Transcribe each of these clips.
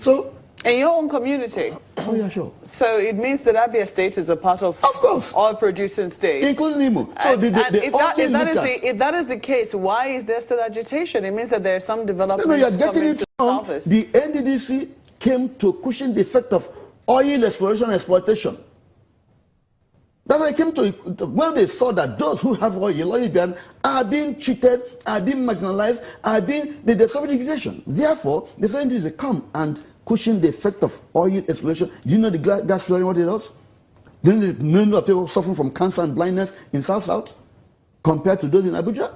So, in your own community? Oh, yeah, sure. So it means that Abia State is a part of course, oil-producing states, including Imo. So if that is the case, why is there still agitation? It means that there is some development. No, you are getting it wrong. The NDDC came to cushion the effect of oil exploration and exploitation. That's why I came to when they saw that those who have oil are being cheated, are being marginalized, they suffer degradation. Therefore, they said they come and cushion the effect of oil exploration. Do you know the gas flaring, what it does? Do you know that people suffering from cancer and blindness in South compared to those in Abuja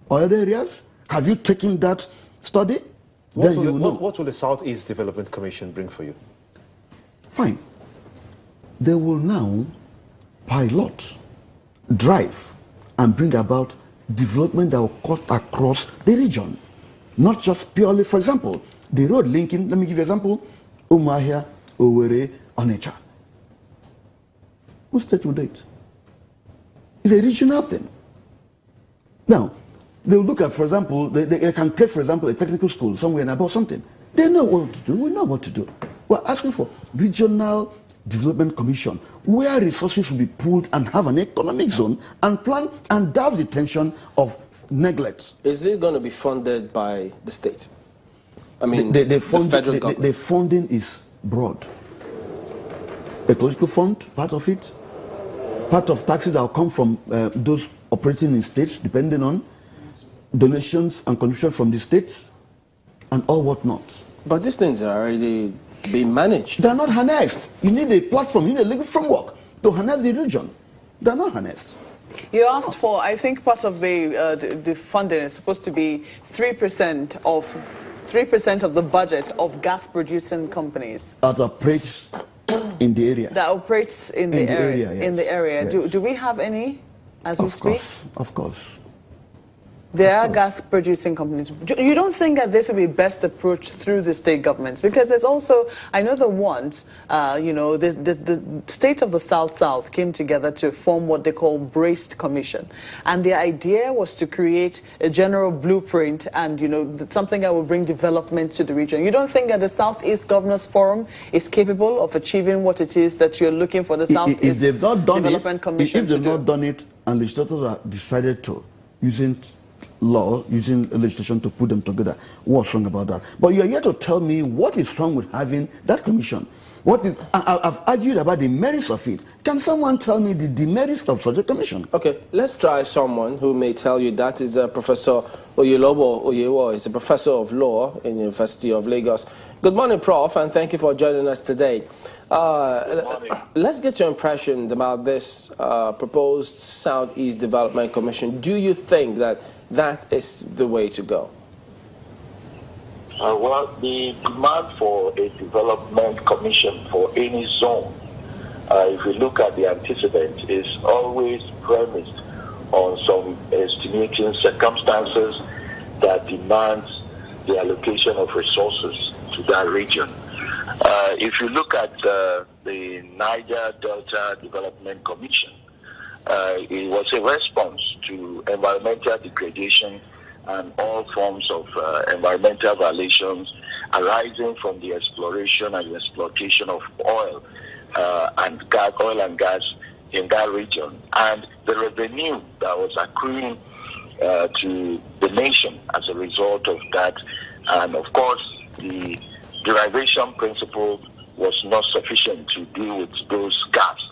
or other areas? Have you taken that study? What will the Southeast Development Commission bring for you? Fine. They will now pilot, drive, and bring about development that will cut across the region. Not just purely, for example, the road linking, let me give you an example, Umuahia, Owerri, Onitsha. Who state will do it? It's a regional thing. Now, they will look at, for example, they can create, for example, a technical school somewhere about something. They know what to do. We know what to do. We're asking for regional development commission where resources will be pooled and have an economic zone and plan and down the tension of neglect. Is it going to be funded by the state? I mean, the federal government. The funding is broad. Ecological fund, part of it. Part of taxes that will come from those operating in states, depending on donations and contributions from the states and all whatnot. But these things are already being managed. They're not harnessed. You need a platform, you need a legal framework to harness the region. They're not harnessed. You asked for, I think part of the funding is supposed to be 3% of the budget of gas-producing companies. That operates in the area. That operates in the area. Yes. In the area. Yes. Do we have any as we speak? Of course. There are gas-producing companies. You don't think that this would be best approached through the state governments? Because there's also, I know that once, the state of the South came together to form what they call Braced Commission. And the idea was to create a general blueprint and, something that will bring development to the region. You don't think that the Southeast Governors Forum is capable of achieving what it is that you're looking for the Southeast Development Commission if they've not done it and legislators have decided to, using legislation to put them together, what's wrong about that? But you're here to tell me what is wrong with having that commission. I've argued about the merits of it. Can someone tell me the demerits of such a commission? Okay, let's try someone who may tell you that is Professor Oyelobo Oyewo. He's a professor of law in the University of Lagos. Good morning, Prof, and thank you for joining us today. Let's get your impression about this proposed Southeast Development Commission. Do you think that is the way to go? Well, the demand for a development commission for any zone, if you look at the antecedent, is always premised on some estimating circumstances that demands the allocation of resources to that region. If you look at the Niger Delta Development Commission, it was a response to environmental degradation and all forms of environmental violations arising from the exploration and exploitation of oil and gas in that region, and the revenue that was accruing to the nation as a result of that. And of course, the derivation principle was not sufficient to deal with those gaps,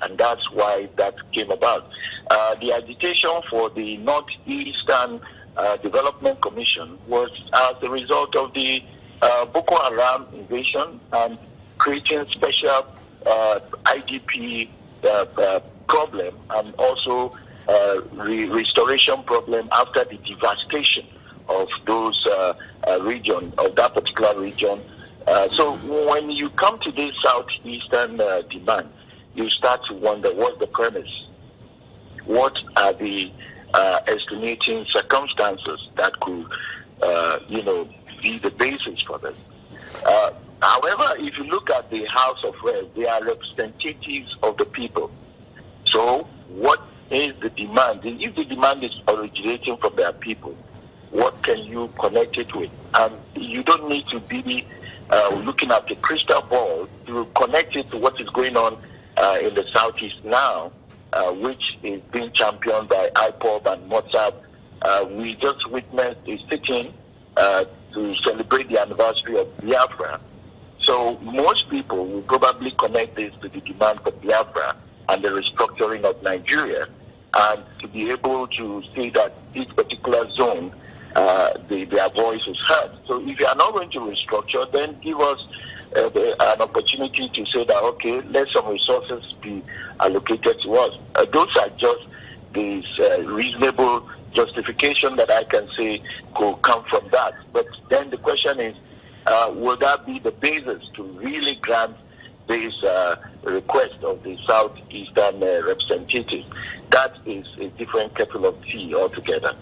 and that's why that came about. The agitation for the Northeastern Development Commission was as a result of the Boko Haram invasion and creating special IDP problem and also restoration problem after the devastation of those region, of that particular region. So when you come to this Southeastern demand, you start to wonder what's the premise? What are the estimating circumstances that could, be the basis for this? However, if you look at the House of Reps, they are representatives of the people. So what is the demand? If the demand is originating from their people, what can you connect it with? And you don't need to be looking at the crystal ball to connect it to what is going on in the Southeast now, which is being championed by IPOB and Mossad. We just witnessed a sitting to celebrate the anniversary of Biafra. So most people will probably connect this to the demand for Biafra and the restructuring of Nigeria, and to be able to see that this particular zone, their voice is heard. So if you are not going to restructure, then give us an opportunity to say that, okay, let some resources be allocated to us. Those are just these reasonable justification that I can say could come from that. But then the question is, will that be the basis to really grant this request of the Southeastern representative? That is a different kettle of tea altogether.